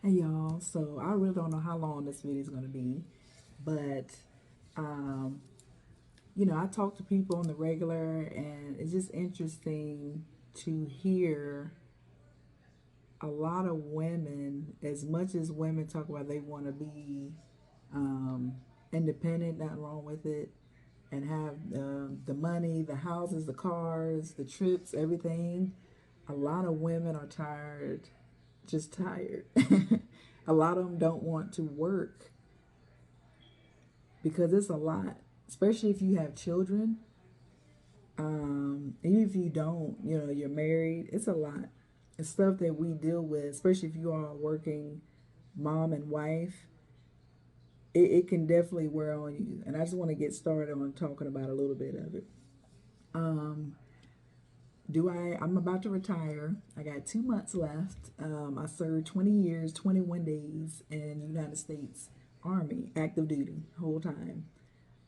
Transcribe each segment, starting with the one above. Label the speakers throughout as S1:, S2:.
S1: Hey y'all, so I really don't know how long this video is going to be, but um, I talk to people on the regular, and it's just interesting to hear a lot of women, as much as women talk about they want to be um, independent, nothing wrong with it, and have the money, the houses, the cars, the trips, everything. A lot of women are tired, just tired. A lot of them don't want to work because it's a lot, especially if you have children. Even if you don't, you're married, it's a lot. It's stuff that we deal with, especially if you are a working mom and wife. It can definitely wear on you. And I just want to get started on talking about a little bit of it. Um, I'm about to retire. I got 2 months left. I served 20 years, 21 days in the United States Army, active duty, whole time.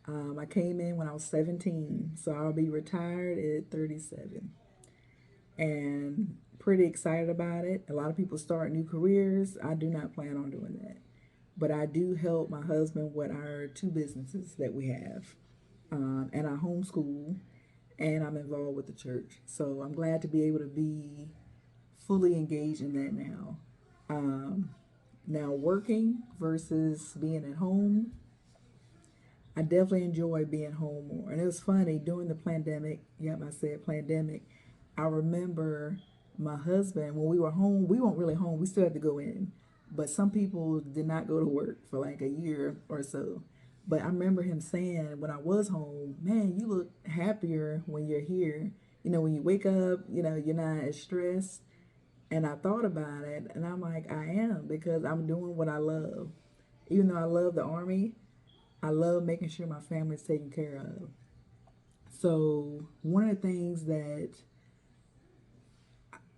S1: I came in when I was 17, so I'll be retired at 37. And pretty excited about it. A lot of people start new careers. I do not plan on doing that. But I do help my husband with our two businesses that we have. And I homeschool, and I'm involved with the church. So I'm glad to be able to be fully engaged in that now. Um, Now, working versus being at home, I definitely enjoy being home more. And it was funny during the pandemic. Yep, I said pandemic. I remember my husband, when we were home, we weren't really home. We still had to go in. But some people did not go to work for like a year or so. But I remember him saying when I was home, man, you look happier when you're here. When you wake up, you're not as stressed. And I thought about it, and I'm like, I am, because I'm doing what I love. Even though I love the Army, I love making sure my family's taken care of. So one of the things that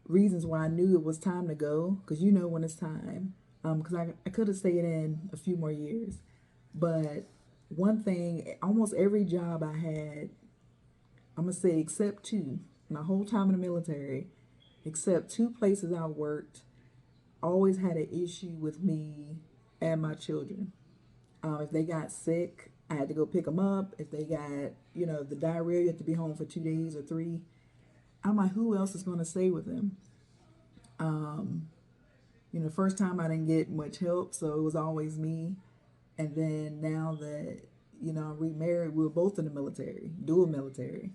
S1: reasons why I knew it was time to go, because when it's time, because I could have stayed in a few more years, but one thing, almost every job I had, I'm gonna say except two, my whole time in the military, except two places I worked, always had an issue with me and my children. If they got sick, I had to go pick them up. If they got, the diarrhea, you have to be home for 2 days or three. I'm like, who else is going to stay with them? Um, first time I didn't get much help, so it was always me. And then now that, I'm remarried, we were both in the military, dual military.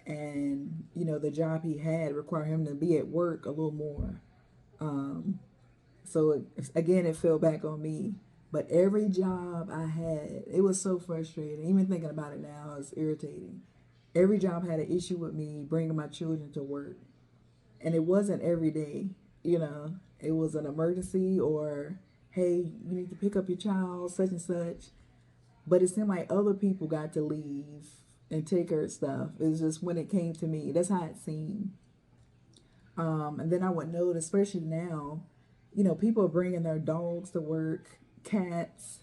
S1: And, the job he had required him to be at work a little more. Um, So again, it fell back on me. But every job I had, it was so frustrating. Even thinking about it now, it's irritating. Every job had an issue with me bringing my children to work. And it wasn't every day, it was an emergency or, hey, you need to pick up your child, such and such. But it seemed like other people got to leave and take her stuff. It's just when it came to me, that's how it seemed. And then I would notice, especially now, people are bringing their dogs to work, cats,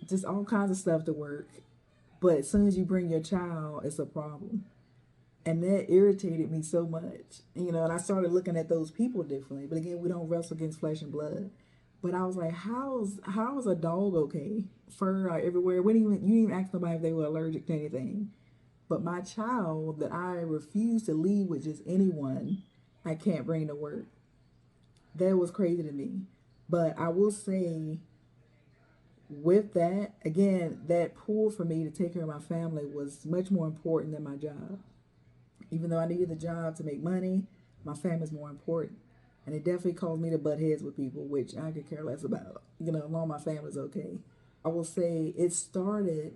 S1: just all kinds of stuff to work. But as soon as you bring your child, it's a problem. And that irritated me so much, and I started looking at those people differently. But again, we don't wrestle against flesh and blood. But I was like, how is a dog okay? Fur everywhere. You didn't even ask nobody if they were allergic to anything. But my child that I refuse to leave with just anyone, I can't bring to work. That was crazy to me. But I will say, with that, again, that pull for me to take care of my family was much more important than my job. Even though I needed the job to make money, my family's more important. And it definitely caused me to butt heads with people, which I could care less about. As long as my family's okay. I will say it started,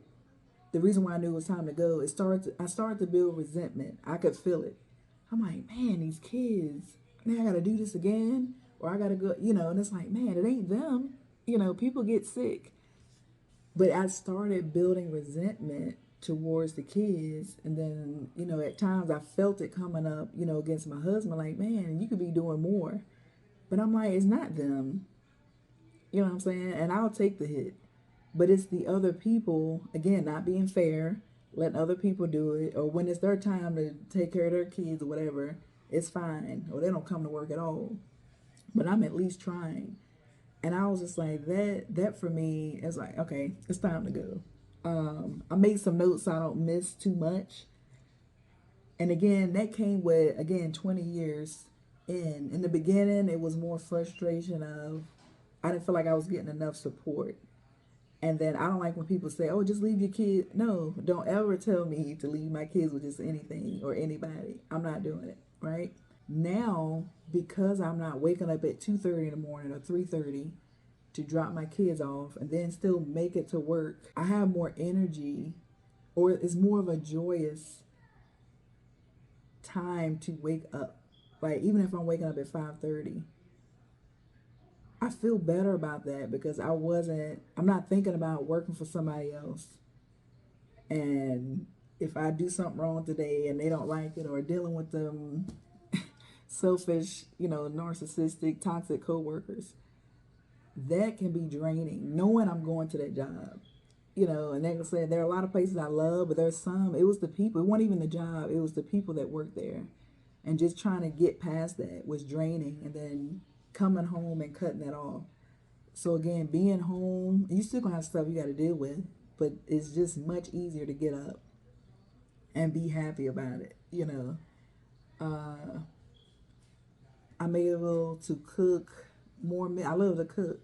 S1: the reason why I knew it was time to go, I started to build resentment. I could feel it. I'm like, man, these kids, now I gotta do this again, or I gotta go, and it's like, man, it ain't them. People get sick. But I started building resentment towards the kids, and then, at times I felt it coming up, against my husband, like, man, you could be doing more. But I'm like, it's not them. You know what I'm saying? And I'll take the hit. But it's the other people, again, not being fair, letting other people do it, or when it's their time to take care of their kids or whatever, it's fine. Or they don't come to work at all. but I'm at least trying. And I was just like, that for me is like, okay, it's time to go. I made some notes so I don't miss too much. And again, that came with, again, 20 years in. In the beginning, it was more frustration of I didn't feel like I was getting enough support. And then I don't like when people say, oh, just leave your kid. No, don't ever tell me to leave my kids with just anything or anybody. I'm not doing it, right? Now, because I'm not waking up at 2:30 in the morning or 3:30 to drop my kids off and then still make it to work, I have more energy, or it's more of a joyous time to wake up. Like even if I'm waking up at 5:30, I feel better about that because I'm not thinking about working for somebody else. And if I do something wrong today and they don't like it, or dealing with them selfish, narcissistic, toxic coworkers, that can be draining. Knowing I'm going to that job, and like I said, there are a lot of places I love, but there's some. It was the people. It wasn't even the job. It was the people that worked there, and just trying to get past that was draining. And then coming home and cutting that off. So again, being home, you still gonna have stuff you got to deal with, but it's just much easier to get up and be happy about it. I'm able to cook more. I love to cook.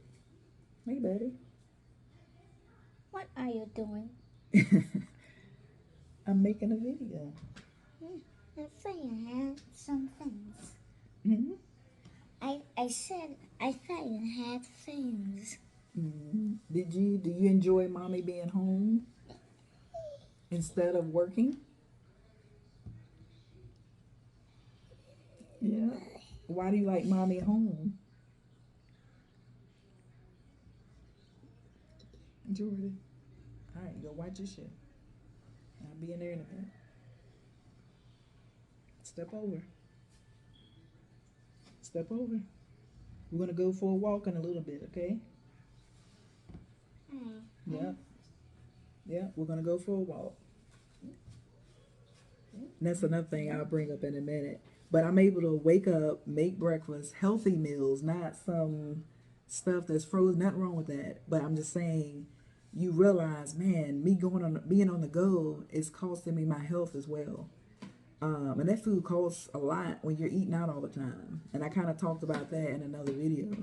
S1: Hey, buddy.
S2: What are you doing?
S1: I'm making a video.
S2: I thought you had some things.
S1: Mm-hmm.
S2: I said I thought you had things.
S1: Mm-hmm. Do you enjoy mommy being home instead of working? Yeah. Why do you like mommy home? Jordan. All right, go watch your shit. I'll be in there in a minute. Step over. Step over. We're gonna go for a walk in a little bit, okay? Yeah. Yeah, we're gonna go for a walk. And that's another thing I'll bring up in a minute. But I'm able to wake up, make breakfast, healthy meals, not some stuff that's frozen. Nothing wrong with that. But I'm just saying, you realize, man, me being on the go is costing me my health as well. And that food costs a lot when you're eating out all the time. And I kind of talked about that in another video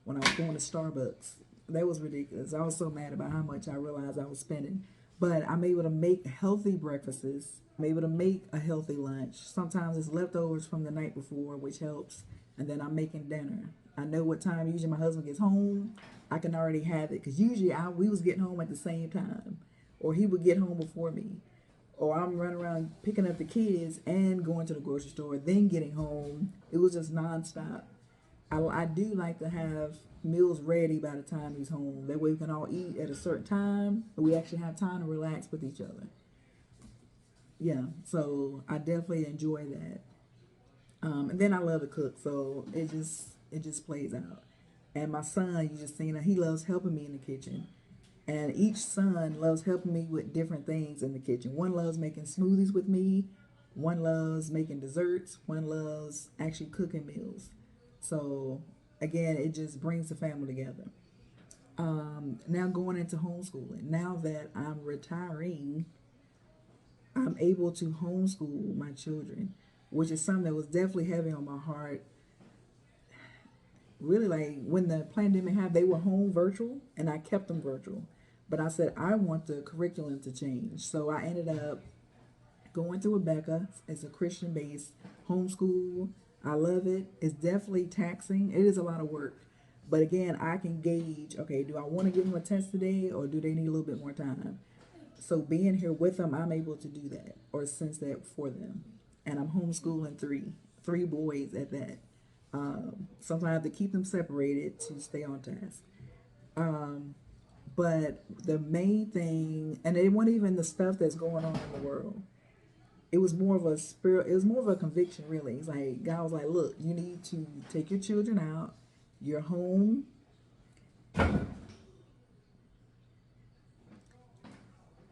S1: when I was going to Starbucks. That was ridiculous. I was so mad about how much I realized I was spending. But I'm able to make healthy breakfasts. I'm able to make a healthy lunch. Sometimes it's leftovers from the night before, which helps. And then I'm making dinner. I know what time usually my husband gets home. I can already have it because usually we was getting home at the same time, or he would get home before me, or I'm running around picking up the kids and going to the grocery store, then getting home. It was just nonstop. I do like to have meals ready by the time he's home. That way we can all eat at a certain time, and we actually have time to relax with each other. Yeah, so I definitely enjoy that. And then I love to cook, so it just plays out. And my son, you just seen, he loves helping me in the kitchen. And each son loves helping me with different things in the kitchen. One loves making smoothies with me. One loves making desserts. One loves actually cooking meals. So again, it just brings the family together. Now going into homeschooling. Now that I'm retiring, I'm able to homeschool my children, which is something that was definitely heavy on my heart. Really, like when the pandemic happened, they were home virtual, and I kept them virtual. But I said I want the curriculum to change, so I ended up going to Rebecca. It's a Christian-based homeschool. I love it. It's definitely taxing. It is a lot of work, but again, I can gauge. Okay, do I want to give them a test today, or do they need a little bit more time? So being here with them, I'm able to do that or sense that for them, and I'm homeschooling three boys at that. Sometimes I have to keep them separated to stay on task. But the main thing, and it wasn't even the stuff that's going on in the world. It was more of a spirit. It was more of a conviction, really. It's like God was like, "Look, you need to take your children out. You're home,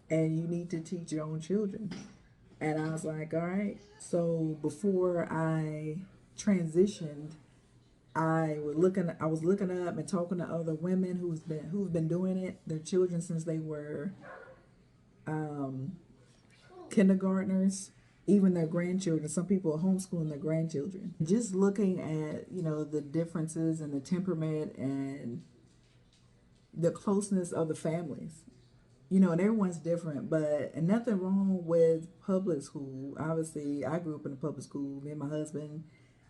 S1: and you need to teach your own children." And I was like, "All right." So before I transitioned, I was looking up and talking to other women who've been doing it, their children since they were um, kindergartners, even their grandchildren. Some people are homeschooling their grandchildren. Just looking at, the differences in the temperament and the closeness of the families. And everyone's different, and nothing wrong with public school. Obviously, I grew up in a public school. Me and my husband,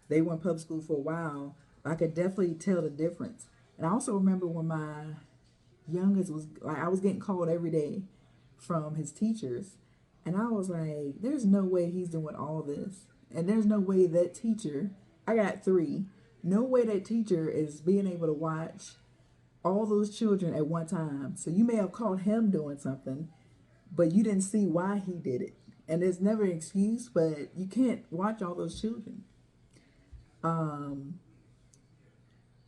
S1: they went public school for a while. I could definitely tell the difference. And I also remember when my youngest was like, I was getting called every day from his teachers, and I was like, there's no way he's doing all this, and there's no way that teacher. I got three. No way that teacher is being able to watch all those children at one time. So you may have caught him doing something, but you didn't see why he did it. And there's never an excuse, but you can't watch all those children. Um,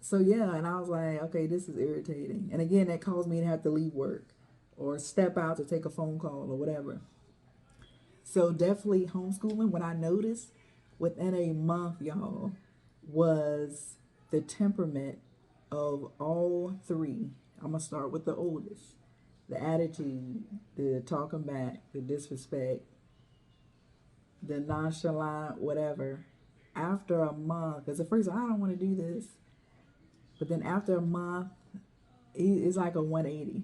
S1: so yeah, and I was like, okay, this is irritating. And again, that caused me to have to leave work or step out to take a phone call or whatever. So definitely homeschooling. What I noticed within a month, y'all, was the temperament of all three. I'm gonna start with the oldest. The attitude, the talking back, the disrespect, the nonchalant, whatever. After a month, because at first I don't want to do this, but then after a month, it's like a 180.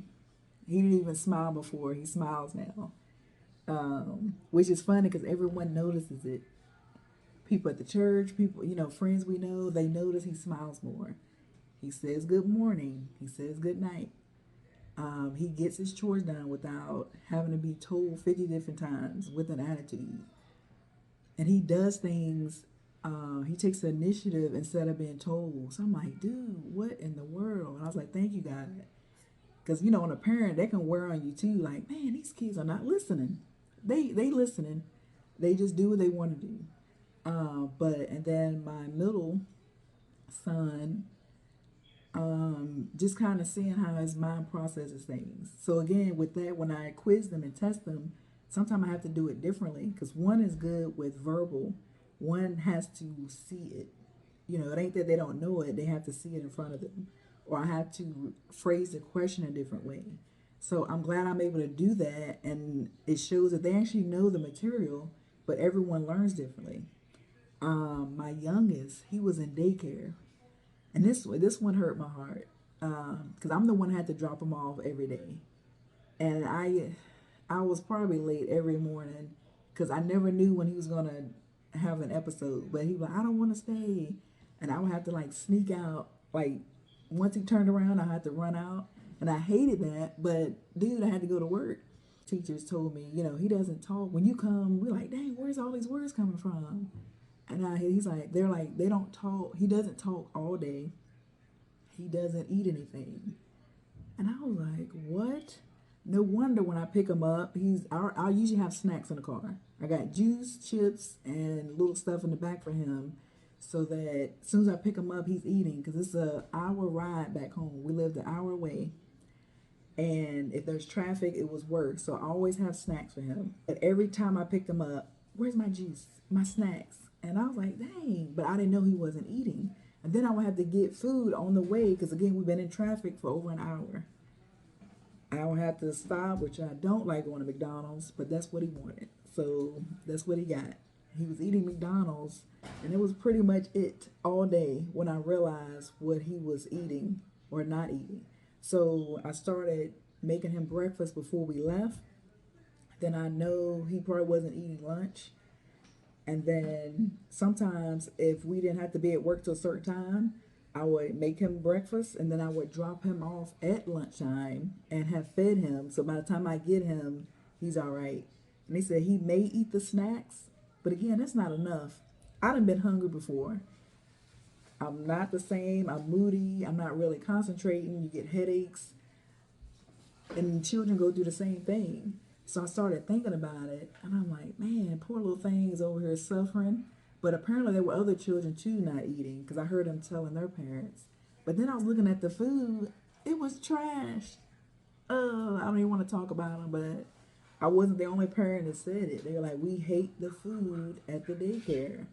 S1: He didn't even smile before. He smiles now, which is funny because everyone notices it. People at the church, people, friends we know, they notice he smiles more. He says good morning. He says good night. He gets his chores done without having to be told 50 different times with an attitude. And he does things, he takes the initiative instead of being told. So I'm like, dude, what in the world? And I was like, thank you, God. Because, on a parent, they can wear on you too. Like, man, these kids are not listening. They listening. They just do what they want to do. And then my middle son, just kind of seeing how his mind processes things. So again, with that, when I quiz them and test them, sometimes I have to do it differently because one is good with verbal, one has to see it. It ain't that they don't know it; they have to see it in front of them, or I have to phrase the question a different way. So I'm glad I'm able to do that, and it shows that they actually know the material, but everyone learns differently. My youngest, he was in daycare, and this one hurt my heart because I'm the one who had to drop him off every day, and I was probably late every morning because I never knew when he was gonna have an episode. But he was like, I don't want to stay, and I would have to like sneak out. Like once he turned around, I had to run out, and I hated that. But dude, I had to go to work. Teachers told me, he doesn't talk. When you come, we're like, dang, where's all these words coming from? And he's like, they're like, they don't talk. He doesn't talk all day. He doesn't eat anything. And I was like, what? No wonder when I pick him up, I usually have snacks in the car. I got juice, chips, and little stuff in the back for him so that as soon as I pick him up, he's eating because it's an hour ride back home. We lived an hour away. And if there's traffic, it was worse. So I always have snacks for him. But every time I picked him up, where's my juice, my snacks? And I was like, dang. But I didn't know he wasn't eating. And then I would have to get food on the way because, again, we've been in traffic for over an hour. I would have to stop, which I don't like going to McDonald's, but that's what he wanted. So that's what he got. He was eating McDonald's, and it was pretty much it all day when I realized what he was eating or not eating. So I started making him breakfast before we left. Then I know he probably wasn't eating lunch. And then sometimes if we didn't have to be at work till a certain time, I would make him breakfast and then I would drop him off at lunchtime and have fed him. So by the time I get him, he's all right. And they said he may eat the snacks, but again, that's not enough. I done been hungry before. I'm not the same. I'm moody. I'm not really concentrating. You get headaches. And children go through the same thing. So I started thinking about it, and I'm like, man, poor little thing's over here suffering. But apparently there were other children too not eating because I heard them telling their parents. But then I was looking at the food; it was trash. I don't even want to talk about them, but I wasn't the only parent that said it. They were like, we hate the food at the daycare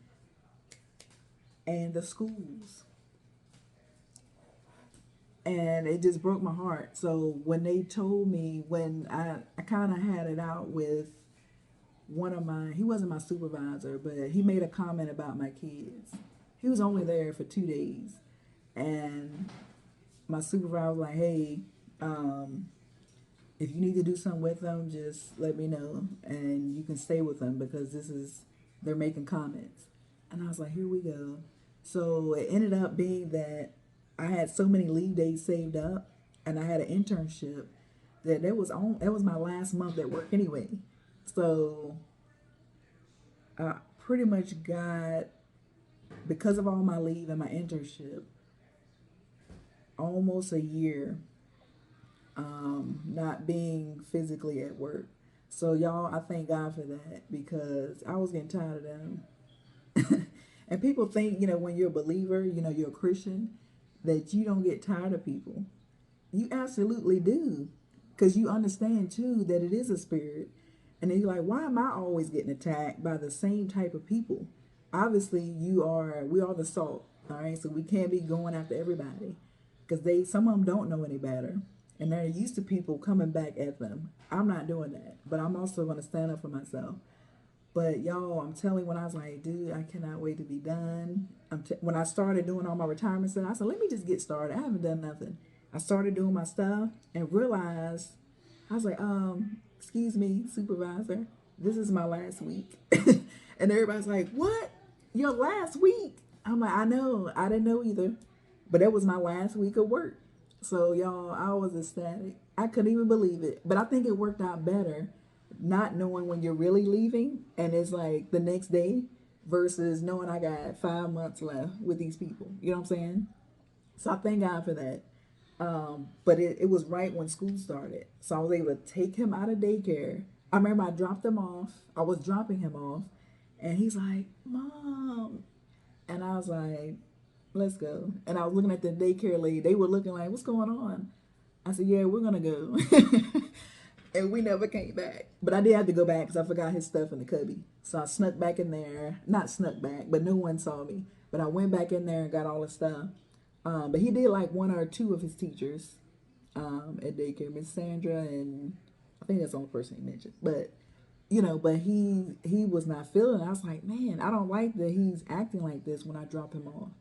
S1: and the schools. and it just broke my heart. So when they told me, when I kind of had it out with one of my, he wasn't my supervisor, but he made a comment about my kids. He was only there for 2 days, and my supervisor was like, "Hey, um, if you need to do something with them, just let me know, and you can stay with them because they're making comments." And I was like, "Here we go." So it ended up being that I had so many leave days saved up, and I had an internship that was my last month at work anyway. So I pretty much got, because of all my leave and my internship, almost a year not being physically at work. So y'all, I thank God for that because I was getting tired of them. And people think, when you're a believer, you're a Christian, that you don't get tired of people. You absolutely do. Because you understand too that it is a spirit. And then you're like, why am I always getting attacked by the same type of people? Obviously, we are the salt, all right? So we can't be going after everybody because some of them don't know any better. And they're used to people coming back at them. I'm not doing that, but I'm also going to stand up for myself. But y'all, I'm telling you, when I was like, dude, I cannot wait to be done. When I started doing all my retirement stuff, I said, let me just get started. I haven't done nothing. I started doing my stuff and realized, I was like, excuse me, supervisor, this is my last week. And everybody's like, what? Your last week? I'm like, I know. I didn't know either. But that was my last week of work. So y'all, I was ecstatic. I couldn't even believe it. But I think it worked out better not knowing when you're really leaving and it's like the next day versus knowing I got 5 months left with these people. You know what I'm saying? So I thank God for that. But it was right when school started. So I was able to take him out of daycare. I remember I dropped him off. I was dropping him off. And he's like, Mom. And I was like, let's go. And I was looking at the daycare lady. They were looking like, what's going on? I said, yeah, we're going to go. And we never came back. But I did have to go back because I forgot his stuff in the cubby. So I snuck back in there. Not snuck back, but no one saw me. But I went back in there and got all the stuff. But he did like one or two of his teachers at daycare, Miss Sandra, and I think that's the only person he mentioned. But but he was not feeling it. I was like, man, I don't like that he's acting like this when I drop him off.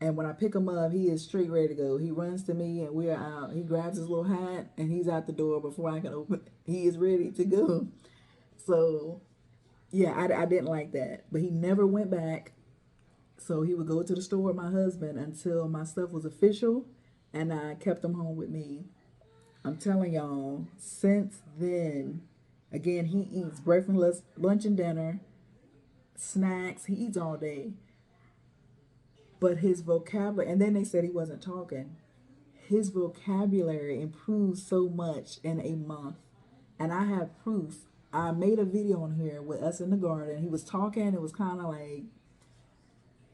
S1: And when I pick him up, he is straight ready to go. He runs to me and we're out. He grabs his little hat and he's out the door before I can open it. He is ready to go. So, yeah, I didn't like that. But he never went back. So he would go to the store with my husband until my stuff was official and I kept him home with me. I'm telling y'all, since then, again, he eats breakfast, lunch, and dinner, snacks. He eats all day. But his vocabulary, and then they said he wasn't talking. His vocabulary improved so much in a month. And I have proof. I made a video on here with us in the garden. He was talking. It was kind of like,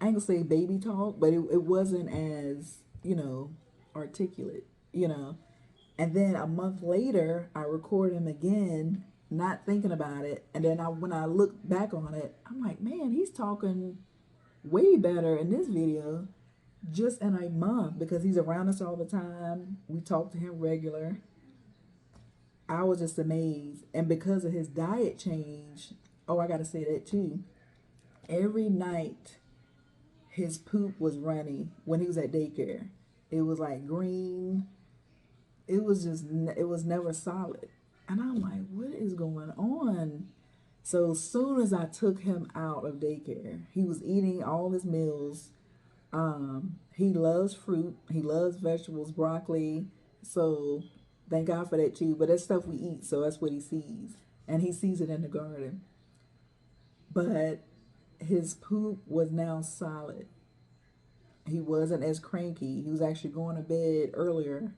S1: I ain't gonna say baby talk, but it wasn't as, articulate, And then a month later, I recorded him again, not thinking about it. And then when I look back on it, I'm like, man, he's talking way better in this video just in a month because he's around us all the time. We talk to him regular. I was just amazed. And because of his diet change, oh, I got to say that too. Every night, his poop was runny when he was at daycare. It was like green. It was never solid. And I'm like, what is going on? So as soon as I took him out of daycare, he was eating all his meals. He loves fruit. He loves vegetables, broccoli. So thank God for that too. But that's stuff we eat, so that's what he sees. And he sees it in the garden. But his poop was now solid. He wasn't as cranky. He was actually going to bed earlier.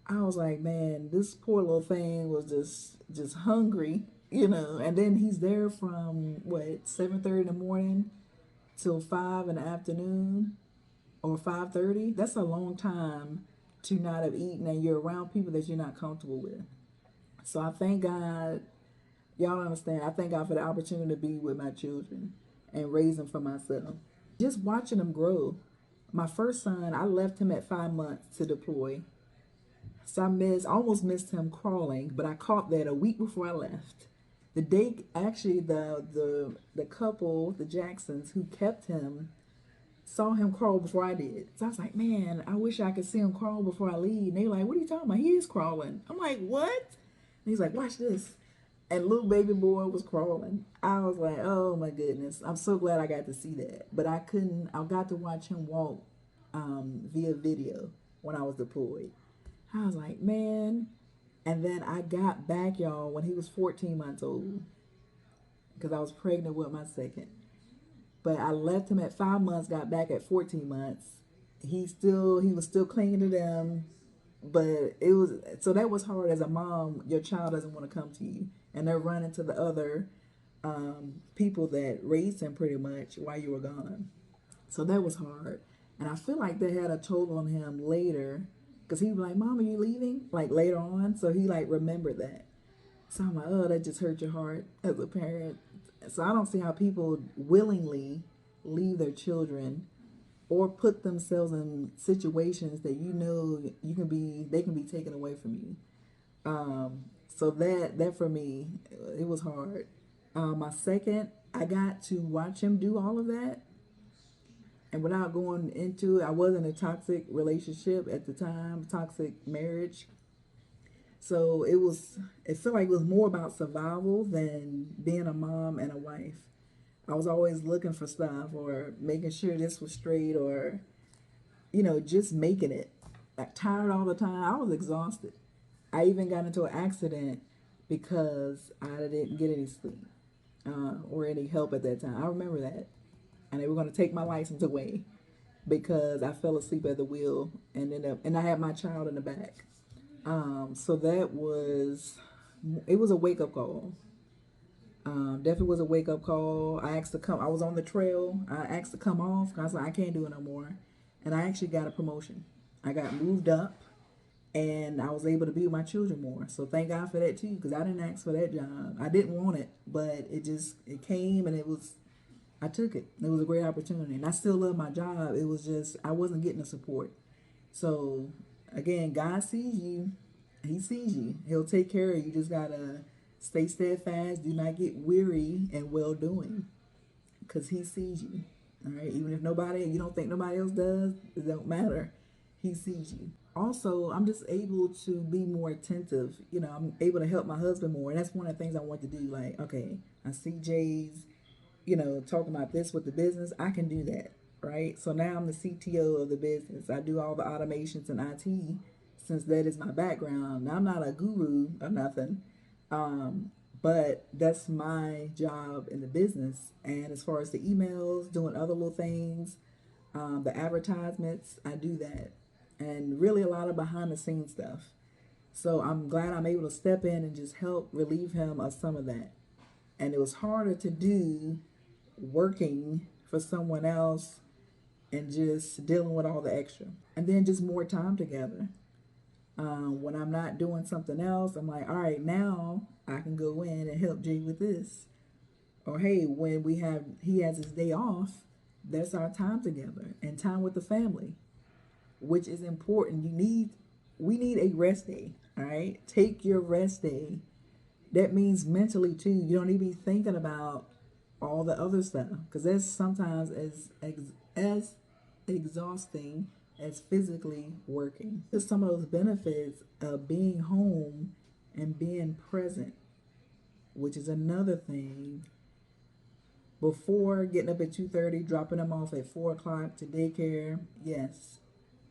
S1: I was like, man, this poor little thing was just hungry, And then he's there from what 7:30 in the morning till 5 in the afternoon or 5:30. That's a long time to not have eaten, and you're around people that you're not comfortable with. So I thank God. Y'all understand? I thank God for the opportunity to be with my children and raise them for myself. Just watching them grow. My first son, I left him at 5 months to deploy. So almost missed him crawling, but I caught that a week before I left. The day, actually, the couple, the Jacksons, who kept him, saw him crawl before I did. So I was like, man, I wish I could see him crawl before I leave. And they were like, what are you talking about? He is crawling. I'm like, what? And he's like, watch this. And little baby boy was crawling. I was like, oh my goodness. I'm so glad I got to see that. But I couldn't, I got to watch him walk via video when I was deployed. I was like, man. And then I got back, y'all, when he was 14 months old because I was pregnant with my second. But I left him at 5 months, got back at 14 months. He was still clinging to them. But it was, so that was hard as a mom. Your child doesn't want to come to you. And they're running to the other people that raised him pretty much while you were gone. So that was hard. And I feel like that had a toll on him later because he was like, Mom, are you leaving? Like later on. So he like remembered that. So I'm like, oh, that just hurt your heart as a parent. So I don't see how people willingly leave their children or put themselves in situations that they can be taken away from you. So that for me, it was hard. My second, I got to watch him do all of that. And without going into it, I was in a toxic relationship at the time, toxic marriage. So it felt like it was more about survival than being a mom and a wife. I was always looking for stuff or making sure this was straight or, just making it. Like tired all the time. I was exhausted. I even got into an accident because I didn't get any sleep or any help at that time. I remember that. And they were going to take my license away because I fell asleep at the wheel and I had my child in the back. So it was a wake up call. Definitely was a wake up call. I asked to come. I was on the trail. I asked to come off because I was like, I can't do it no more. And I actually got a promotion. I got moved up, and I was able to be with my children more. So thank God for that too, because I didn't ask for that job. I didn't want it, but it came, and I took it. It was a great opportunity, and I still love my job. It was just I wasn't getting the support. So again, God sees you. He sees you. He'll take care of you. You just gotta stay steadfast. Do not get weary in well doing, because He sees you. All right. Even if you don't think nobody else does, it don't matter. He sees you. Also, I'm just able to be more attentive. I'm able to help my husband more, and that's one of the things I want to do. Like, okay, I see Jay's, talking about this with the business. I can do that, right? So now I'm the CTO of the business. I do all the automations and IT since that is my background. Now I'm not a guru or nothing, but that's my job in the business. And as far as the emails, doing other little things, the advertisements, I do that. And really a lot of behind the scenes stuff. So I'm glad I'm able to step in and just help relieve him of some of that. And it was harder to do working for someone else and just dealing with all the extra. And then just more time together. When I'm not doing something else, I'm like, all right, now I can go in and help Jay with this. Or hey, when he has his day off, that's our time together and time with the family, which is important. We need a rest day. All right, take your rest day. That means mentally too. You don't need to be thinking about all the other stuff because that's sometimes as exhausting as physically working. Just some of those benefits of being home and being present, which is another thing. Before getting up at 2:30, dropping them off at 4 o'clock to daycare. Yes,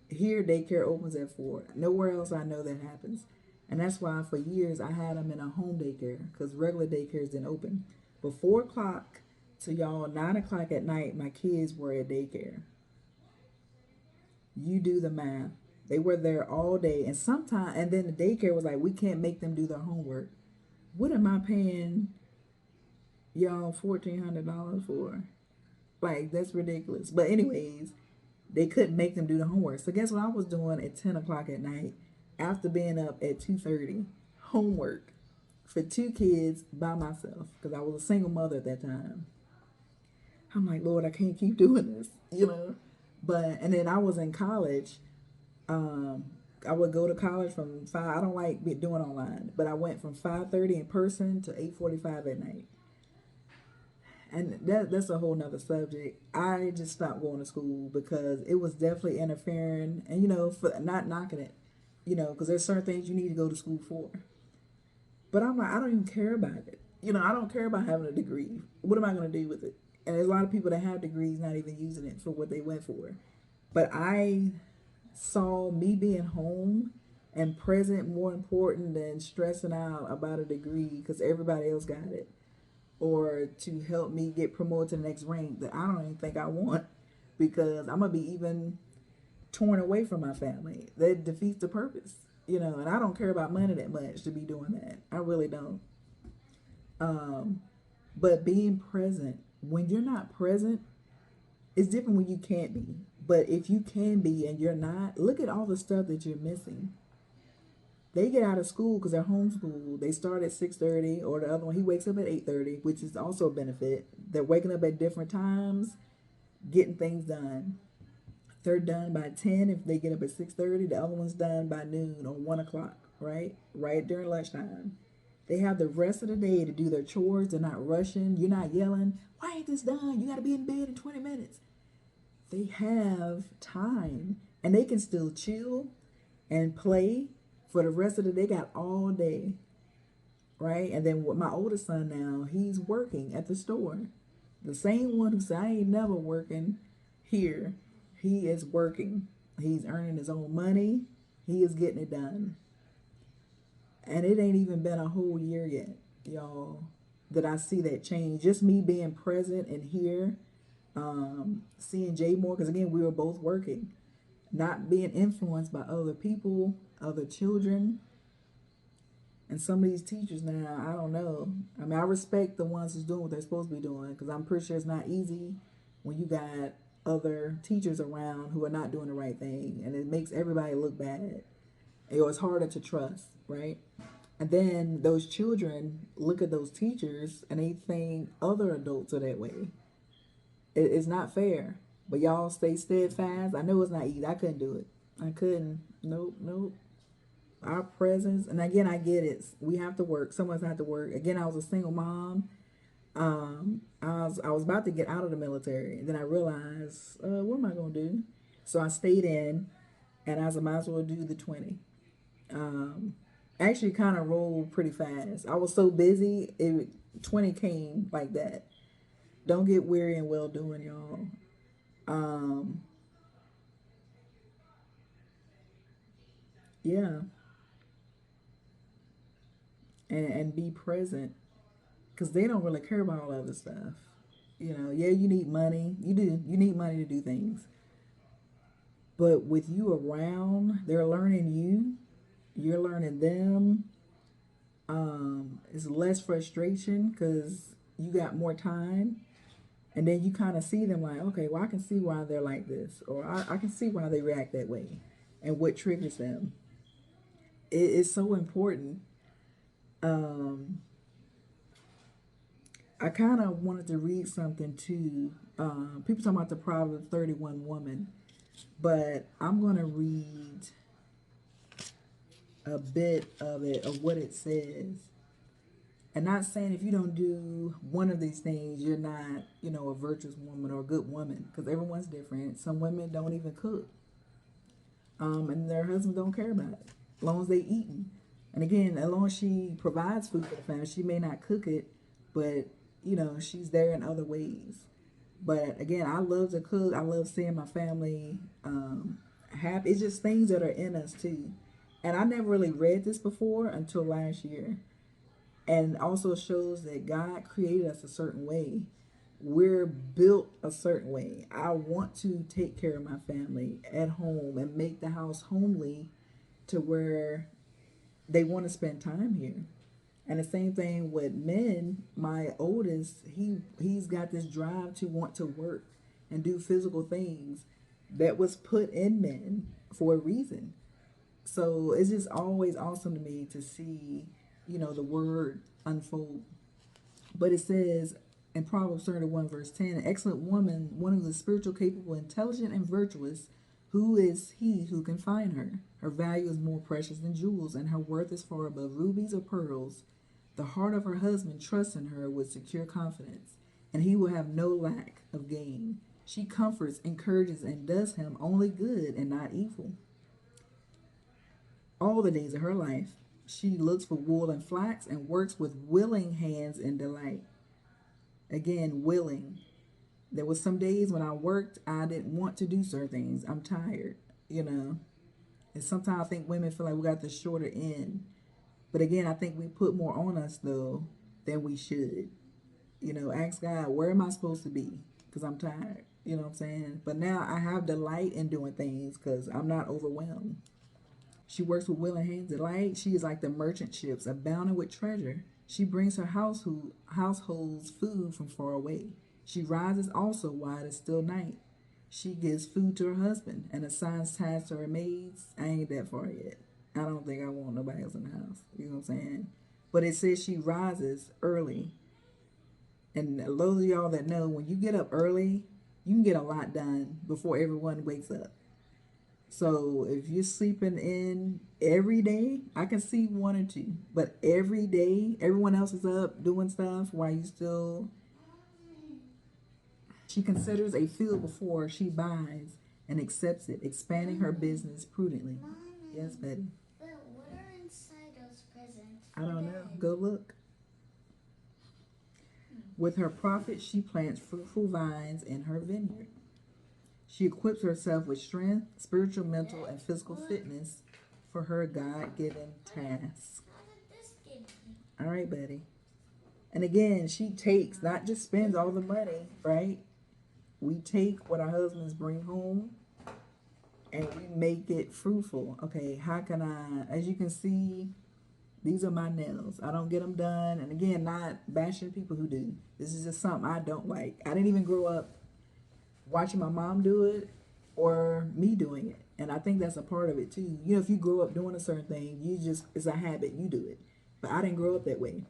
S1: here daycare opens at 4. Nowhere else I know that happens, and that's why for years I had them in a home daycare because regular daycares didn't open. But 4 o'clock to y'all 9 o'clock at night, my kids were at daycare. You do the math. They were there all day, and then the daycare was like, we can't make them do their homework. What am I paying y'all $1,400 for? Like, that's ridiculous. But anyways, they couldn't make them do the homework. So guess what I was doing at 10 o'clock at night after being up at 2:30? Homework for 2 kids by myself because I was a single mother at that time. I'm like, Lord, I can't keep doing this, But and then I was in college. Um, I would go to college from five. I don't like doing online, but I went from 5:30 in person to 8:45 at night, and that's a whole nother subject. I just stopped going to school because it was definitely interfering, and for not knocking it, because there's certain things you need to go to school for. But I'm like, I don't even care about it. I don't care about having a degree. What am I going to do with it? And there's a lot of people that have degrees not even using it for what they went for. But I saw me being home and present more important than stressing out about a degree because everybody else got it, or to help me get promoted to the next rank that I don't even think I want, because I'm gonna be even torn away from my family. That defeats the purpose, and I don't care about money that much to be doing that. I really don't. um but being present, when you're not present, it's different when you can't be. But if you can be and you're not, look at all the stuff that you're missing. They get out of school because they're homeschooled. They start at 6:30, or the other one, he wakes up at 8:30, which is also a benefit. They're waking up at different times, getting things done. They're done by 10 if they get up at 6:30. The other one's done by noon or 1 o'clock, right? Right during lunchtime. They have the rest of the day to do their chores. They're not rushing. You're not yelling, "Why ain't this done? You got to be in bed in 20 minutes." They have time, and they can still chill and play for the rest of the day. They got all day, right? And then with my oldest son now, he's working at the store. The same one who said, "I ain't never working here," he is working. He's earning his own money. He is getting it done. And it ain't even been a whole year yet, y'all, that I see that change. Just me being present and here, seeing Jay more, because again, we were both working, not being influenced by other people, other children. And some of these teachers now, I don't know. I mean, I respect the ones who's doing what they're supposed to be doing, because I'm pretty sure it's not easy when you got other teachers around who are not doing the right thing, and it makes everybody look bad. It's harder to trust, right? And then those children look at those teachers and they think other adults are that way. It's not fair. But y'all stay steadfast. I know it's not easy. I couldn't do it. I couldn't. Nope, nope. Our presence, and again, I get it. We have to work. Someone's have to work. Again, I was a single mom. I was about to get out of the military, and then I realized, what am I gonna do? So I stayed in, and I might as well do the 20. Um, Actually, kind of rolled pretty fast. I was so busy, 20 came like that. Don't get weary and well doing, y'all. Um, yeah, and be present, because they don't really care about all the other stuff. Yeah, you need money. You do. You need money to do things. But with you around, they're learning you. You're learning them. It's less frustration because you got more time. And then you kind of see them like, okay, well, I can see why they're like this, or I can see why they react that way, and what triggers them. It's so important. Um, I kind of wanted to read something too. People talking about the Proverbs 31 woman, but I'm going to read a bit of it, of what it says. And not saying if you don't do one of these things, you're not, a virtuous woman or a good woman, because everyone's different. Some women don't even cook, and their husbands don't care about it, as long as they eating. And again, as long as she provides food for the family, she may not cook it, but she's there in other ways. But again, I love to cook. I love seeing my family happy. It's just things that are in us too. And I never really read this before until last year. And also shows that God created us a certain way. We're built a certain way. I want to take care of my family at home and make the house homely to where they want to spend time here. And the same thing with men. My oldest, he's got this drive to want to work and do physical things that was put in men for a reason. So it's just always awesome to me to see, the word unfold. But it says, In Proverbs 31, verse 10, an excellent woman, one who is spiritual, capable, intelligent, and virtuous, who is he who can find her? Her value is more precious than jewels, and her worth is far above rubies or pearls. The heart of her husband trusts in her with secure confidence, and he will have no lack of gain. She comforts, encourages, and does him only good and not evil. All the days of her life, she looks for wool and flax and works with willing hands in delight. Again, willing. There was some days when I worked, I didn't want to do certain things. I'm tired, you know. And sometimes I think women feel like we got the shorter end. But again, I think we put more on us though than we should. You know, ask God, where am I supposed to be? Because I'm tired. You know what I'm saying? But now I have delight in doing things because I'm not overwhelmed. She works with willing hands delight. She is like the merchant ships, abounding with treasure. She brings her households food from far away. She rises also while it is still night. She gives food to her husband and assigns tasks to her maids. I ain't that far yet. I don't think I want nobody else in the house. You know what I'm saying? But it says she rises early. And those of y'all that know, when you get up early, you can get a lot done before everyone wakes up. So if you're sleeping in every day, I can see one or two. But every day, everyone else is up doing stuff while you still. She considers a field before she buys and accepts it, expanding her business prudently. Yes, Betty.
S2: But what are inside those presents?
S1: I don't know. Go look. With her profit, she plants fruitful vines in her vineyard. She equips herself with strength, spiritual, mental, and physical fitness for her God given task. All right, Betty. And again, she takes, not just spends all the money, right? We take what our husbands bring home and we make it fruitful. Okay, how can I, as you can see, these are my nails. I don't get them done. And again, not bashing people who do. This is just something I don't like. I didn't even grow up watching my mom do it or me doing it. And I think that's a part of it too. You know, if you grow up doing a certain thing, you just, it's a habit, you do it. But I didn't grow up that way.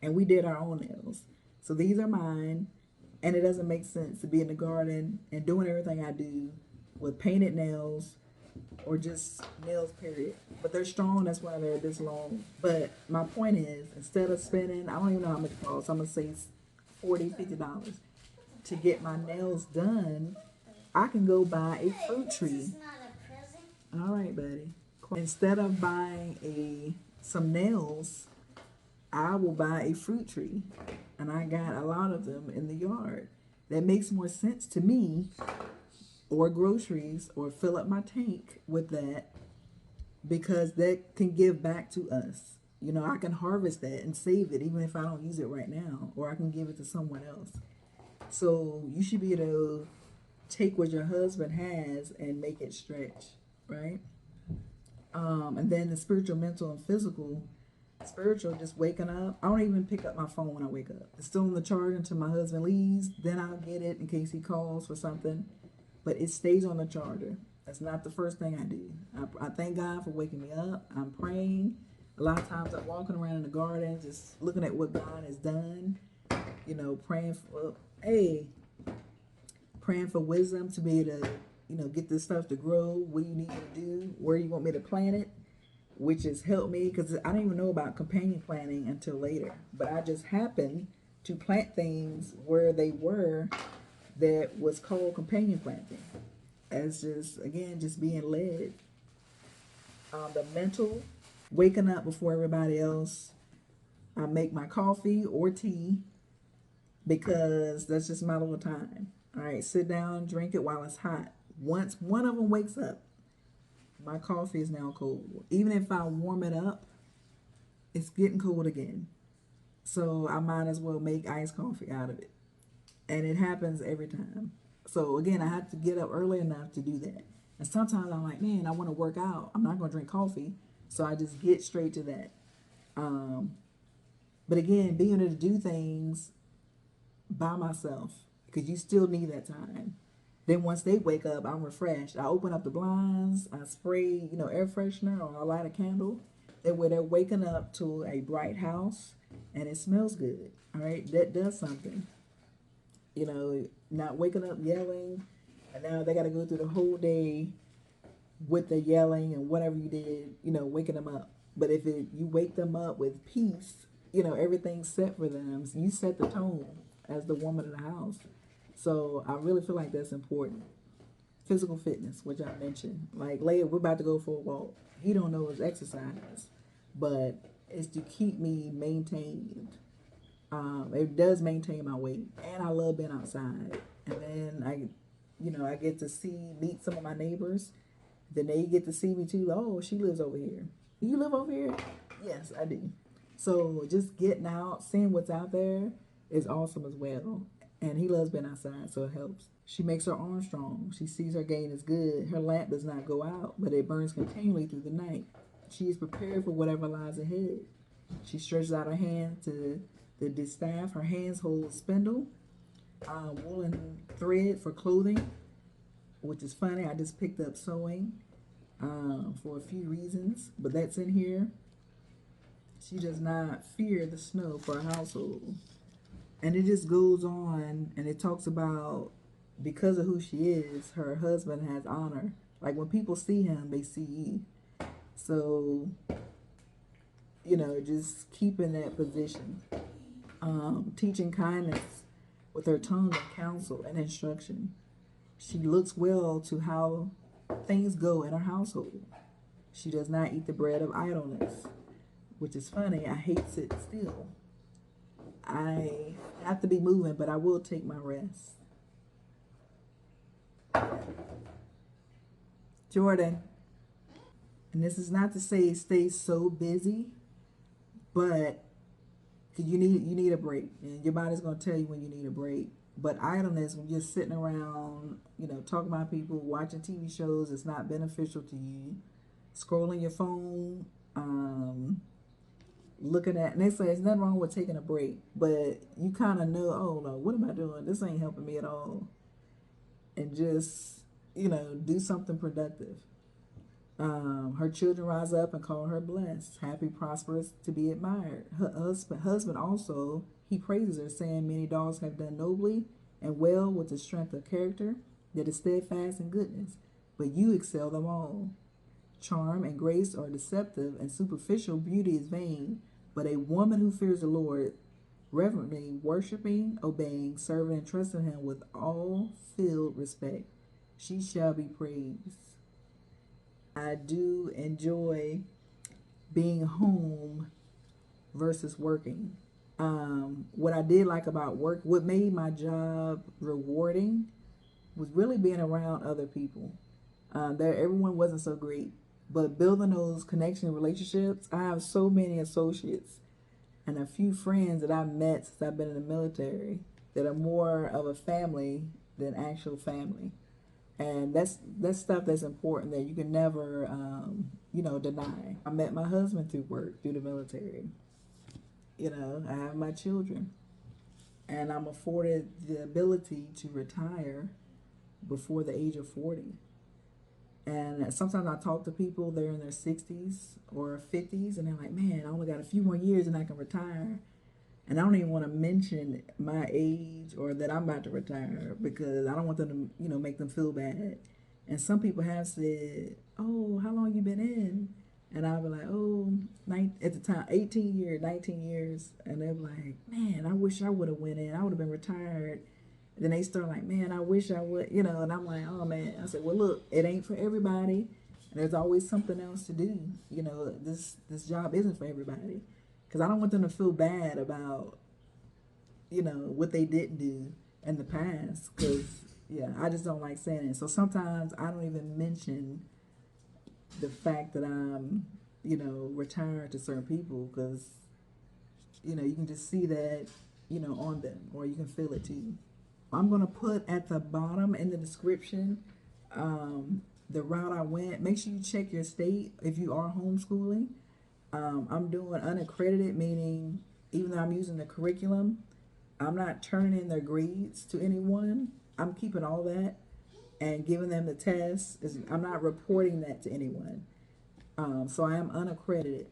S1: And we did our own nails. So these are mine. And it doesn't make sense to be in the garden and doing everything I do with painted nails or just nails, period. But they're strong, that's why they're this long. But my point is, instead of spending, I don't even know how much it costs, I'm gonna say $40, $50 to get my nails done, I can go buy a fruit tree.
S2: This is not a present.
S1: All right, buddy. Instead of buying some nails, I will buy a fruit tree. And I got a lot of them in the yard. That makes more sense to me, or groceries, or fill up my tank with that, because that can give back to us. You know, I can harvest that and save it even if I don't use it right now, or I can give it to someone else. So you should be able to take what your husband has and make it stretch, right? And then the spiritual, mental, and physical. Spiritual, just waking up. I don't even pick up my phone when I wake up. It's still on the charger until my husband leaves. Then I'll get it in case he calls for something. But it stays on the charger. That's not the first thing I do. I thank God for waking me up. I'm praying. A lot of times I'm walking around in the garden, just looking at what God has done. You know, praying for wisdom to be able to, you know, get this stuff to grow. What do you need me to do? Where you want me to plant it? Which has helped me because I didn't even know about companion planting until later. But I just happened to plant things where they were that was called companion planting. As just, again, just being led. The mental, waking up before everybody else. I make my coffee or tea because that's just my little time. All right, sit down, drink it while it's hot. Once one of them wakes up, my coffee is now cold. Even if I warm it up, it's getting cold again. So I might as well make iced coffee out of it. And it happens every time. So again, I have to get up early enough to do that. And sometimes I'm like, man, I want to work out. I'm not going to drink coffee. So I just get straight to that. But again, being able to do things by myself, because you still need that time. Then once they wake up, I'm refreshed. I open up the blinds, I spray, you know, air freshener, or I light a candle. That way they're waking up to a bright house and it smells good. All right, that does something. Not waking up yelling, and now they got to go through the whole day with the yelling and whatever you did, waking them up. But if you wake them up with peace, everything's set for them. So you set the tone as the woman in the house. So I really feel like that's important. Physical fitness, which I mentioned. Like, Leia, we're about to go for a walk. He don't know his exercise, but it's to keep me maintained. It does maintain my weight, and I love being outside. And then I get to meet some of my neighbors. Then they get to see me too. Oh, she lives over here. You live over here? Yes, I do. So just getting out, seeing what's out there is awesome as well. And he loves being outside, so it helps. She makes her arm strong. She sees her gain is good. Her lamp does not go out, but it burns continually through the night. She is prepared for whatever lies ahead. She stretches out her hand to the distaff. Her hands hold a spindle, woolen thread for clothing, which is funny. I just picked up sewing for a few reasons, but that's in here. She does not fear the snow for her household. And it just goes on, and it talks about because of who she is, her husband has honor. Like when people see him, they see you. So, just keeping that position. Teaching kindness with her tongue of counsel and instruction. She looks well to how things go in her household. She does not eat the bread of idleness, which is funny. I hate sit still. I have to be moving, but I will take my rest. Jordan, and this is not to say stay so busy, but you need a break, and your body's gonna tell you when you need a break. But idleness, when you're sitting around, talking about people, watching TV shows, it's not beneficial to you. Scrolling your phone, looking at, and they say there's nothing wrong with taking a break, but you kind of know, oh no, what am I doing? This ain't helping me at all. And just, do something productive. Her children rise up and call her blessed, happy, prosperous, to be admired. Her husband also, he praises her, saying, many dogs have done nobly and well with the strength of character that is steadfast in goodness, but you excel them all. Charm and grace are deceptive, and superficial beauty is vain, but a woman who fears the Lord, reverently worshiping, obeying, serving, and trusting him with all filled respect, she shall be praised. I do enjoy being home versus working. What I did like about work, what made my job rewarding, was really being around other people. Everyone wasn't so great, but building those connection relationships. I have so many associates and a few friends that I've met since I've been in the military that are more of a family than actual family. And that's stuff that's important that you can never, deny. I met my husband through work, through the military. I have my children, and I'm afforded the ability to retire before the age of 40. And sometimes I talk to people, they're in their 60s or 50s, and they're like, man, I only got a few more years and I can retire. And I don't even want to mention my age or that I'm about to retire because I don't want them to, make them feel bad. And some people have said, oh, how long you been in? And I'll be like, oh, at the time, 18 years, 19 years. And they're like, man, I wish I would have went in. I would have been retired. And then they start like, man, I wish I would, and I'm like, oh, man. I said, well, look, it ain't for everybody. And there's always something else to do. This job isn't for everybody. Because I don't want them to feel bad about, what they didn't do in the past. Because, yeah, I just don't like saying it. So sometimes I don't even mention the fact that I'm, retired to certain people. Because, you can just see that, on them. Or you can feel it too. I'm going to put at the bottom in the description the route I went. Make sure you check your state if you are homeschooling. I'm doing unaccredited, meaning even though I'm using the curriculum, I'm not turning in their grades to anyone. I'm keeping all that and giving them the tests. I'm not reporting that to anyone. So I am unaccredited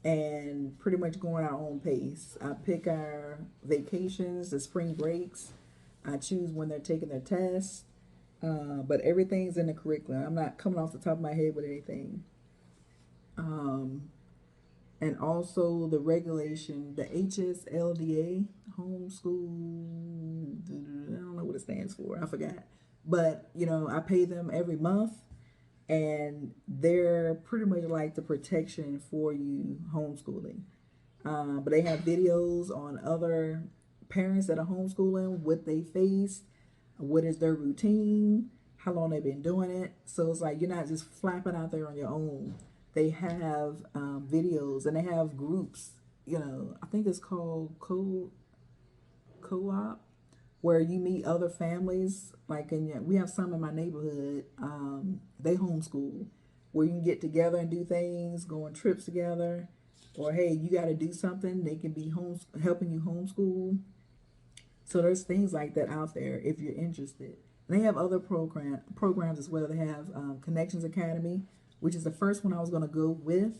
S1: and pretty much going our own pace. I pick our vacations, the spring breaks. I choose when they're taking their tests, but everything's in the curriculum. I'm not coming off the top of my head with anything. Um, and also the regulation, the HSLDA, homeschool, I don't know what it stands for, I forgot. But, I pay them every month, and they're pretty much like the protection for you homeschooling. But they have videos on other parents that are homeschooling, what they face, what is their routine, how long they've been doing it. So it's like you're not just flapping out there on your own. They have videos and they have groups. I think it's called co-op, where you meet other families. Like we have some in my neighborhood. They homeschool, where you can get together and do things, go on trips together, or hey, you got to do something. They can be helping you homeschool. So there's things like that out there if you're interested. And they have other programs as well. They have Connections Academy, which is the first one I was going to go with,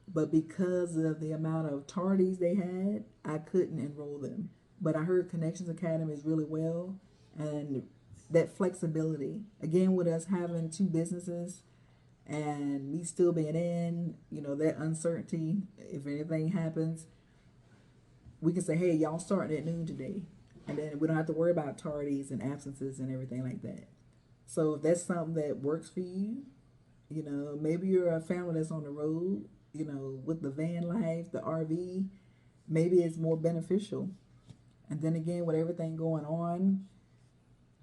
S1: but because of the amount of tardies they had, I couldn't enroll them. But I heard Connections Academy is really well, and that flexibility again with us having two businesses and me still being in, that uncertainty. If anything happens, we can say, hey, y'all starting at noon today. And then we don't have to worry about tardies and absences and everything like that. So if that's something that works for you, maybe you're a family that's on the road, with the van life, the RV, maybe it's more beneficial. And then again, with everything going on,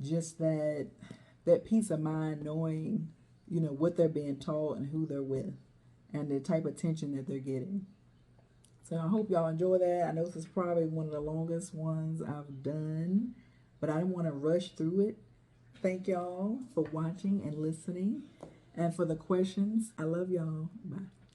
S1: just that peace of mind knowing, what they're being taught and who they're with and the type of attention that they're getting. So I hope y'all enjoy that. I know this is probably one of the longest ones I've done, but I didn't want to rush through it. Thank y'all for watching and listening and for the questions. I love y'all. Bye.